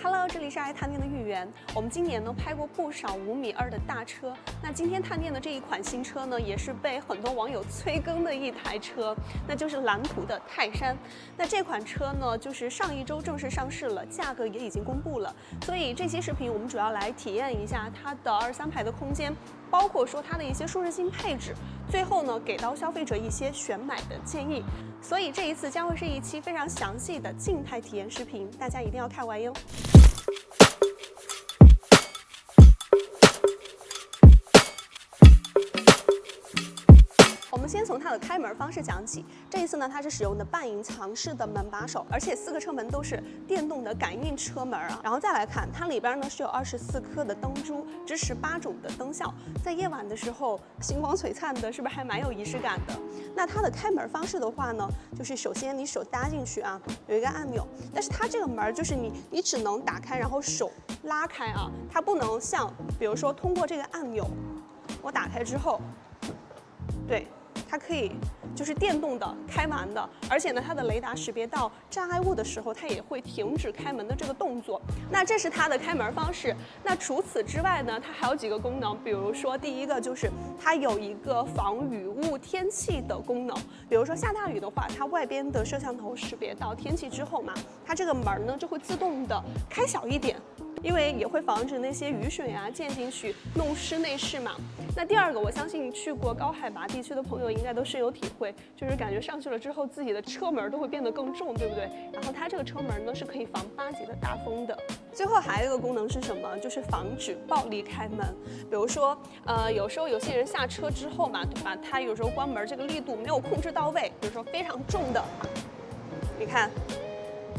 Hello， 这里是爱探店的玉圆。我们今年呢拍过不少5.2米的大车，那今天探店的这一款新车呢，也是被很多网友催更的一台车，那就是蓝图的泰山。那这款车呢，就是上一周正式上市了，价格也已经公布了。所以这期视频我们主要来体验一下它的23排的空间，包括说它的一些舒适性配置，最后呢给到消费者一些选买的建议。所以这一次将会是一期非常详细的静态体验视频，大家一定要看完哟。我们先从它的开门方式讲起。这一次呢，它是使用的半隐藏式的门把手，而且4个车门都是电动的感应车门啊。然后再来看，它里边呢是有24颗的灯珠，支持8种的灯效，在夜晚的时候星光璀璨的，是不是还蛮有仪式感的？那它的开门方式的话呢，就是首先你手搭进去啊，有一个按钮，但是它这个门就是你只能打开，然后手拉开啊，它不能像比如说通过这个按钮，我打开之后，对。它可以就是电动的开完的，而且呢，它的雷达识别到障碍物的时候，它也会停止开门的这个动作。那这是它的开门方式。那除此之外呢，它还有几个功能，比如说第一个就是它有一个防雨雾天气的功能，比如说下大雨的话，它外边的摄像头识别到天气之后嘛，它这个门呢就会自动的开小一点。因为也会防止那些雨水啊溅进去弄湿内饰嘛。那第二个，我相信去过高海拔地区的朋友应该都深有体会，就是感觉上去了之后自己的车门都会变得更重，对不对？然后它这个车门呢是可以防8级的大风的。最后还有一个功能是什么？就是防止暴力开门。比如说，有时候有些人下车之后嘛，对吧？他有时候关门这个力度没有控制到位，比如说非常重的，你看。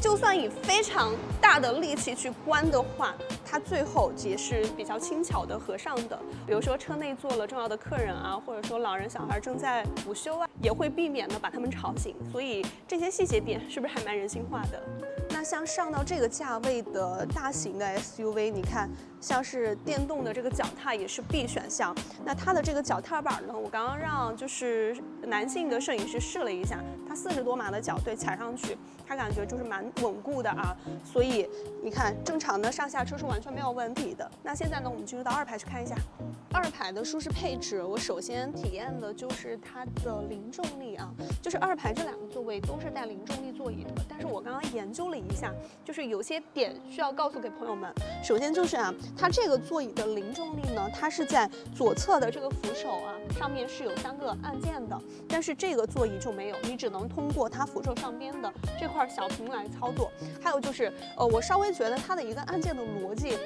就算以非常大的力气去关的话，它最后也是比较轻巧的合上的。比如说车内坐了重要的客人啊，或者说老人小孩正在午休啊，也会避免的把他们吵醒。所以这些细节点是不是还蛮人性化的？那像上到这个价位的大型的 SUV， 你看像是电动的这个脚踏也是必选项。那它的这个脚踏板呢，我刚刚让就是男性的摄影师试了一下，它40多码的脚对踩上去，它感觉就是蛮稳固的啊。所以你看正常的上下车是完全没有问题的。那现在呢，我们进入到2排去看一下2排的舒适配置。我首先体验的就是它的零重力啊，就是2排这2个座位都是带零重力座椅的。但是我刚刚研究了一下，就是有些点需要告诉给朋友们。首先就是啊，它这个座椅的零重力呢，它是在左侧的这个扶手啊，上面是有3个按键的，但是这个座椅就没有，你只能通过它扶手上边的这块小屏来操作。还有就是，我稍微觉得它的一个按键的逻辑。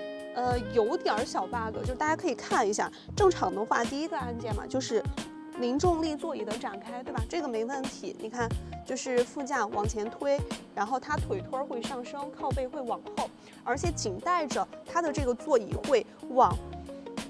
有点小 bug， 就大家可以看一下。正常的话，第一个按键嘛，就是零重力座椅的展开，对吧？这个没问题。你看，就是副驾往前推，然后它腿托会上升，靠背会往后，而且紧带着它的这个座椅会往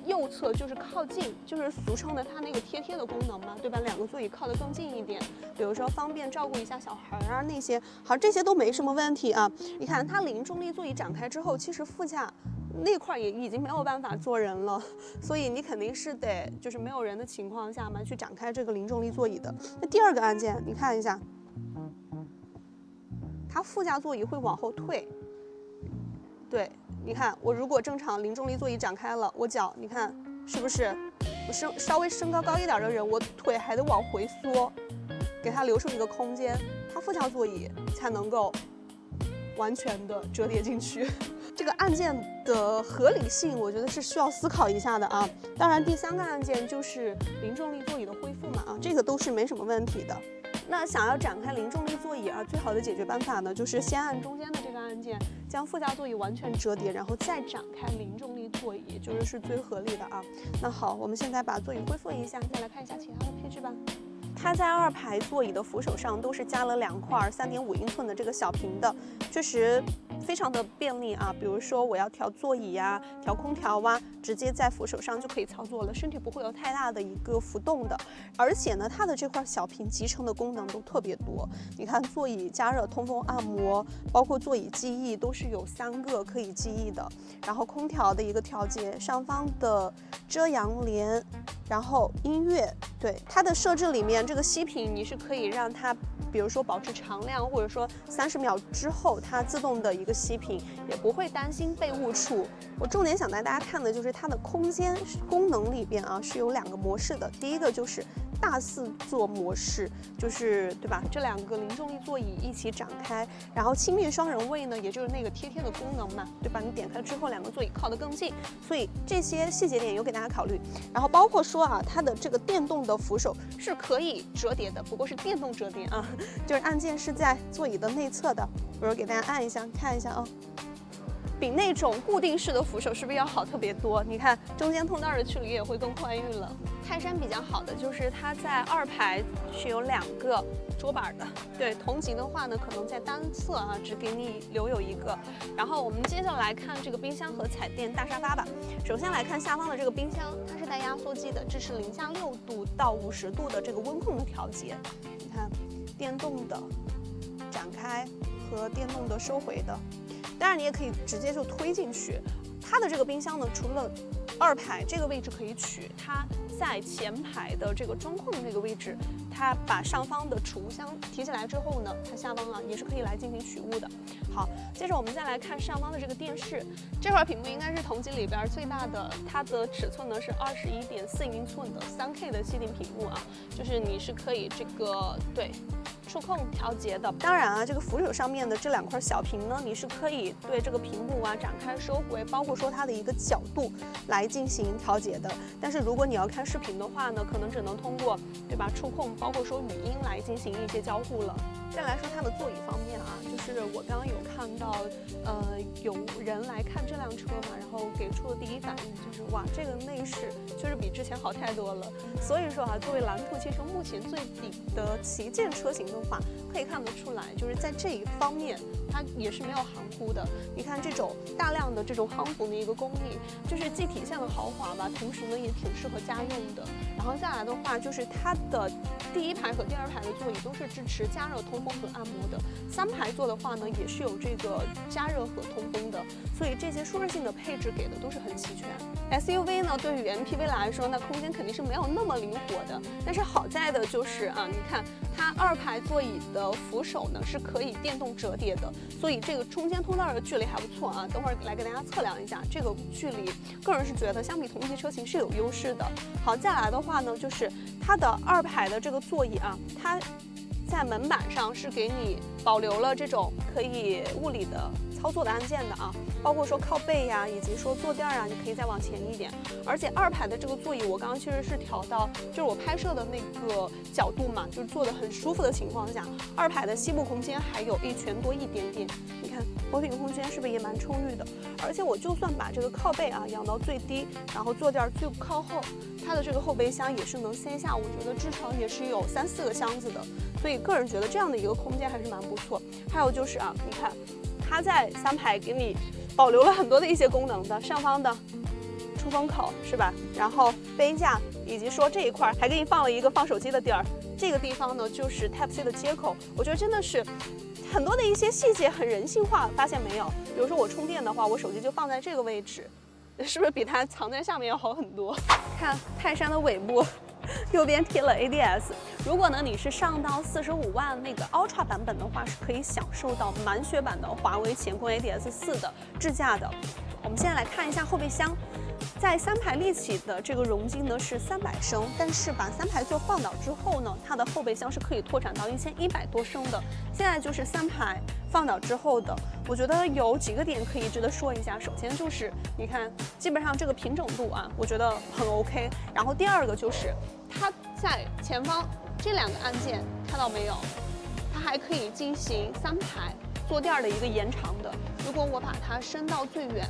右侧，就是靠近，就是俗称的它那个贴的功能嘛，对吧？2个座椅靠得更近一点，比如说方便照顾一下小孩啊那些，好，这些都没什么问题啊。你看它零重力座椅展开之后，其实副驾那块也已经没有办法坐人了，所以你肯定是得就是没有人的情况下嘛，去展开这个零重力座椅的。那第2个按键，你看一下，它副驾座椅会往后退。对，你看我如果正常零重力座椅展开了，我脚你看是不是？我稍微身高高一点的人，我腿还得往回缩，给它留出一个空间，它副驾座椅才能够完全的折叠进去。这个按键的合理性，我觉得是需要思考一下的啊。当然，第3个按键就是零重力座椅的恢复嘛啊，这个都是没什么问题的。那想要展开零重力座椅啊，最好的解决办法呢，就是先按中间的这个按键，将副驾座椅完全折叠，然后再展开零重力座椅，是最合理的啊。那好，我们现在把座椅恢复一下，再来看一下其他的配置吧。它在2排座椅的扶手上都是加了2块3.5英寸的这个小屏的，确实非常的便利啊。比如说我要调座椅啊、调空调啊，直接在扶手上就可以操作了，身体不会有太大的一个浮动的。而且呢，它的这块小屏集成的功能都特别多。你看，座椅加热、通风、按摩，包括座椅记忆都是有3个可以记忆的。然后空调的一个调节，上方的遮阳帘。然后音乐，对它的设置里面，这个息屏你是可以让它，比如说保持常亮，或者说30秒之后它自动的一个吸屏，也不会担心被误触。我重点想带大家看的就是它的空间功能里边啊是有2个模式的，第一个就是大4座模式，就是对吧？这2个零重力座椅一起展开，然后轻便双人位呢，也就是那个贴的功能嘛，对吧？你点开之后2个座椅靠得更近，所以这些细节点有给大家考虑。然后包括说啊，它的这个电动的扶手是可以折叠的，不过是电动折叠啊，就是按键是在座椅的内侧的。我给大家按一下，看一下啊。比那种固定式的扶手是不是要好特别多？你看中间通道的距离也会更宽裕了。泰山比较好的就是它在2排是有2个桌板的，对，同级的话呢，可能在单侧啊只给你留有1个。然后我们接着来看这个冰箱和彩电大沙发吧。首先来看下方的这个冰箱，它是带压缩机的，支持0+6度到50度的这个温控的调节。你看，电动的展开和电动的收回的。当然，你也可以直接就推进去。它的这个冰箱呢，除了2排这个位置可以取，它在前排的这个中控的那个位置，它把上方的储物箱提起来之后呢，它下方啊也是可以来进行取物的。好，接着我们再来看上方的这个电视，这块屏幕应该是同级里边最大的，它的尺寸呢是21.4英寸的3K 的气定屏幕啊，就是你是可以这个触控调节的。当然啊，这个扶手上面的这2块小屏呢，你是可以对这个屏幕啊展开收回，包括说它的一个角度来进行调节的。但是如果你要看视频的话呢，可能只能通过对吧触控，包括说语音来进行一些交互了。再来说它的座椅方面啊，就是我刚刚有看到，有人来看这辆车嘛，然后给出的第一反应就是哇，这个内饰确实比之前好太多了。所以说啊，作为蓝兔汽车目前最顶的旗舰车型的话，可以看得出来，就是在这一方面它也是没有含糊的。你看这种大量的这种夯缝的一个工艺，就是既体现了豪华吧，同时呢也挺适合家用的。然后再来的话，就是它的第1排和第2排的座椅都是支持加热、通风和按摩的，3排座的话呢也是有这个加热和通风的，所以这些舒适性的配置给的都是很齐全。SUV 呢对于 MPV 来说，那空间肯定是没有那么灵活的，但是好在的就是啊，你看它2排座椅的扶手呢是可以电动折叠的，所以这个中间通道的距离还不错啊。等会儿来给大家测量一下这个距离，个人是觉得相比同级车型是有优势的。好，再来的话呢，就是它的2排的这个座椅啊，它在门板上是给你保留了这种可以物理的操作的按键的啊，包括说靠背呀，以及说坐垫啊，你可以再往前一点。而且2排的这个座椅，我刚刚其实是调到，就是我拍摄的那个角度嘛，就是坐得很舒服的情况下，2排的膝部空间还有1拳多一点点。你看活屏空间是不是也蛮充裕的？而且我就算把这个靠背啊养到最低，然后坐垫最靠后，它的这个后备箱也是能塞下，我觉得至少也是有3、4个箱子的。所以个人觉得这样的一个空间还是蛮不错。还有就是啊，你看它在3排给你保留了很多的一些功能的，上方的出风口是吧？然后杯架，以及说这一块还给你放了一个放手机的地儿。这个地方呢就是 Type C 的接口，我觉得真的是很多的一些细节很人性化，发现没有？比如说我充电的话，我手机就放在这个位置，是不是比它藏在下面要好很多？看泰山的尾部。右边贴了 ADS， 如果呢你是上到45万那个 Ultra 版本的话，是可以享受到满血版的华为乾坤 ADS 4的智驾的。我们现在来看一下后备箱，在3排立起的这个容积呢是300升，但是把3排座放倒之后呢，它的后备箱是可以拓展到1100多升的。现在就是3排放倒之后的，我觉得有几个点可以值得说一下。首先就是你看，基本上这个平整度啊，我觉得很 OK。然后第二个就是它在前方这2个按键看到没有？它还可以进行3排坐垫的一个延长的。如果我把它伸到最远，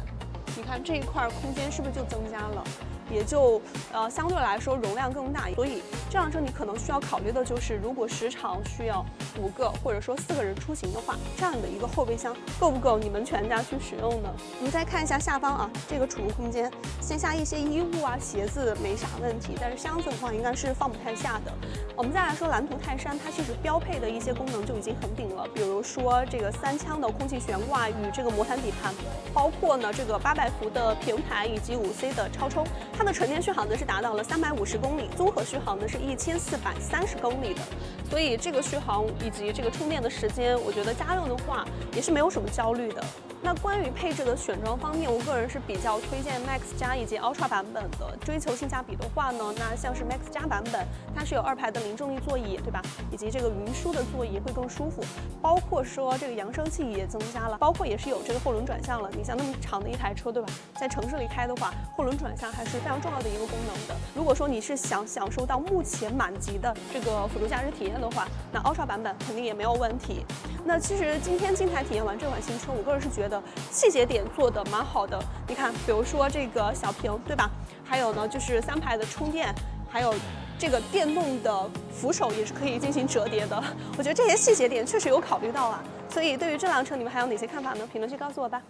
你看这一块空间是不是就增加了？也就相对来说容量更大。所以这辆车你可能需要考虑的就是，如果时常需要5个或者说4个人出行的话，这样的一个后备箱够不够你们全家去使用呢？我们再看一下下方啊，这个储物空间，线下一些衣物啊、鞋子没啥问题，但是箱子的话应该是放不太下的。我们再来说蓝图泰山，它其实标配的一些功能就已经很顶了，比如说这个3腔的空气悬挂与这个魔毯底盘，包括呢这个800伏的平台以及5C 的超充。它的纯电续航呢是达到了350公里，综合续航呢是1430公里的。所以这个续航以及这个充电的时间，我觉得家用的话也是没有什么焦虑的。那关于配置的选装方面，我个人是比较推荐 Max 加以及 Ultra 版本的。追求性价比的话呢，那像是 Max 加版本，它是有2排的零重力座椅，对吧？以及这个云舒的座椅会更舒服，包括说这个扬声器也增加了，包括也是有这个后轮转向了。你像那么长的一台车，对吧？在城市里开的话，后轮转向还是非常重要的一个功能的。如果说你是想享受到目前满级的这个辅助驾驶体验的话，那 Ultra 版本肯定也没有问题。那其实今天静台体验完这款新车，我个人是觉得细节点做的蛮好的。你看，比如说这个小屏，对吧？还有呢，就是3排的充电，还有这个电动的扶手也是可以进行折叠的。我觉得这些细节点确实有考虑到啊。所以对于这辆车，你们还有哪些看法呢？评论区告诉我吧。